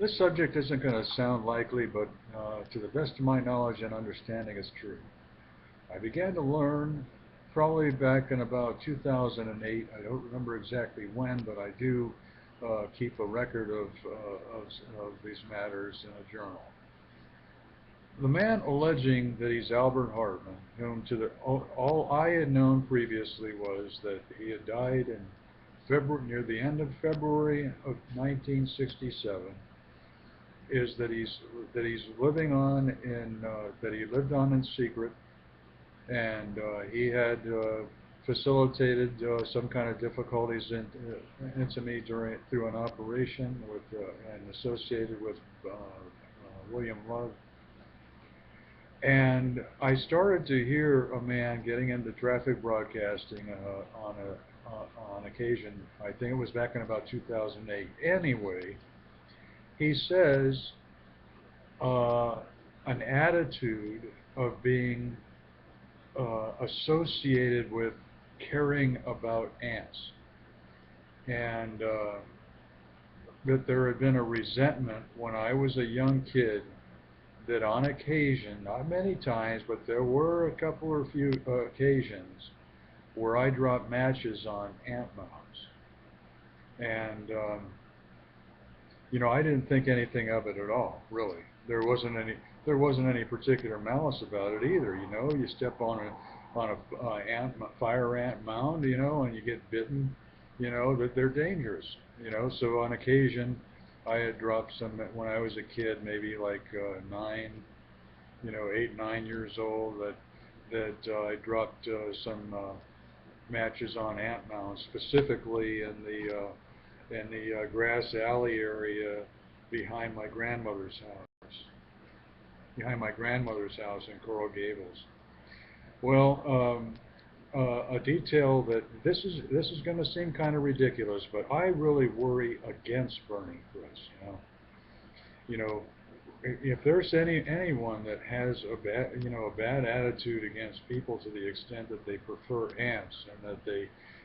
This subject isn't going to sound likely, but to the best of my knowledge and understanding, it's true. I began to learn probably back in about 2008. I don't remember exactly when, but I do keep a record of these matters in a journal. The man alleging that he's Albert Hartman, whom all I had known previously was that he had died in February, near the end of February of 1967, is that he's living on in that he lived on in secret, and he had facilitated some kind of difficulties into me during through an operation with and associated with William Love. And I started to hear a man getting into traffic broadcasting on occasion. I think it was back in about 2008. Anyway, he says uh, an attitude of being associated with caring about ants, and that there had been a resentment when I was a young kid that on occasion, not many times, but there were a couple or few occasions where I dropped matches on ant mounds. And, I didn't think anything of it at all, really. There wasn't any particular malice about it either. You step on a fire ant mound, and you get bitten, that they're dangerous, So on occasion, I had dropped some when I was a kid, maybe like 8, 9 years old, that I dropped some matches on ant mounds, specifically in the grass alley area behind my grandmother's house, in Coral Gables. Well, a detail that this is going to seem kind of ridiculous, but I really worry against burning, Chris. You know, if there's anyone that has a bad attitude against people to the extent that they prefer ants, and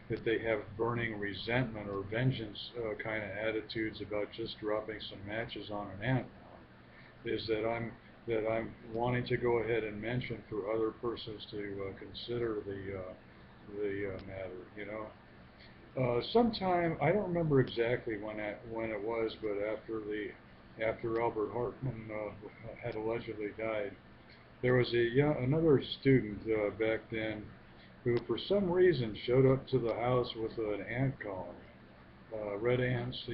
that they have burning resentment or vengeance kind of attitudes about just dropping some matches on an ant, is that I'm wanting to go ahead and mention for other persons to consider the matter. Sometime, I don't remember exactly when it was, but after Albert Hartman had allegedly died, there was another student back then who, for some reason, showed up to the house with an ant colony, red ants,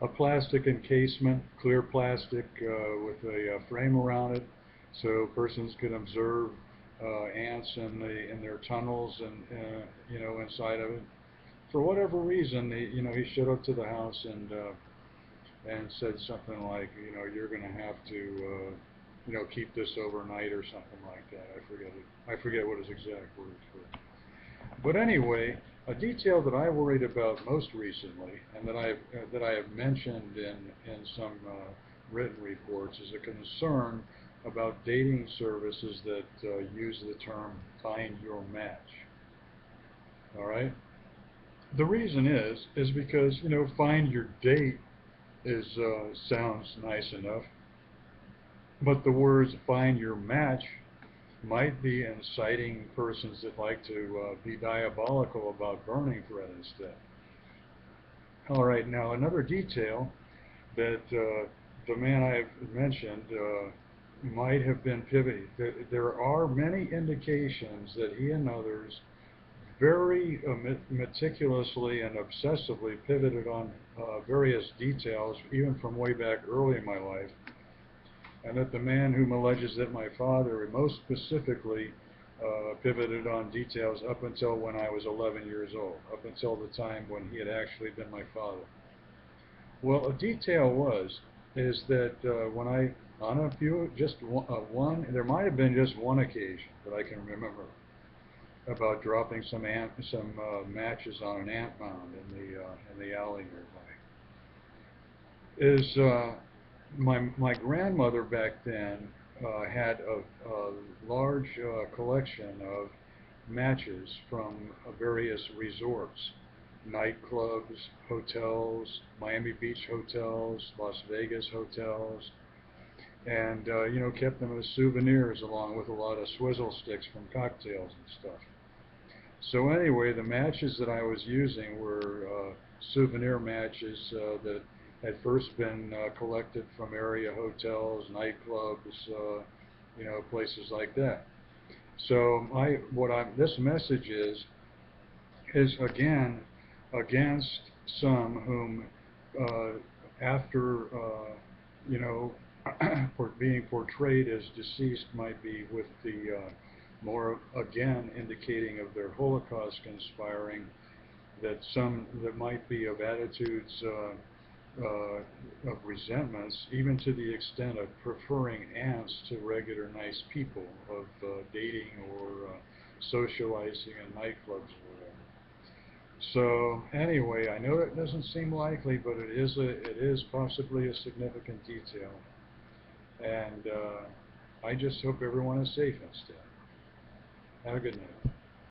a plastic encasement, clear plastic, with a frame around it, so persons could observe ants in their tunnels and inside of it. For whatever reason, he showed up to the house and said something like, you're going to have to keep this overnight or something like that. I forget what his exact words were. But anyway, a detail that I worried about most recently, and that I have mentioned in some written reports, is a concern about dating services that use the term "find your match." All right. The reason is because "find your date" is sounds nice enough, but the words "find your match" might be inciting persons that like to be diabolical about burning for it instead. All right, now another detail that the man I've mentioned might have been pivoting. There are many indications that he and others very meticulously and obsessively pivoted on various details, even from way back early in my life, and that the man whom alleges that my father, most specifically, pivoted on details up until when I was 11 years old, up until the time when he had actually been my father. Well, a detail is that when on a few, just there might have been just one occasion that I can remember about dropping some matches on an ant mound in the alley nearby. Is my grandmother back then had a large collection of matches from various resorts, nightclubs, hotels, Miami Beach hotels, Las Vegas hotels, and you know, kept them as souvenirs along with a lot of swizzle sticks from cocktails and stuff. So anyway, the matches that I was using were souvenir matches that had first been collected from area hotels, nightclubs, you know, places like that. So this message is again against some whom, after you know, for being portrayed as deceased, might be with the more again indicating of their Holocaust conspiring, that might be of attitudes of resentments, even to the extent of preferring ants to regular nice people, of dating or socializing in nightclubs or whatever. So anyway, I know it doesn't seem likely, but it is possibly a significant detail, and I just hope everyone is safe instead. Have a good night.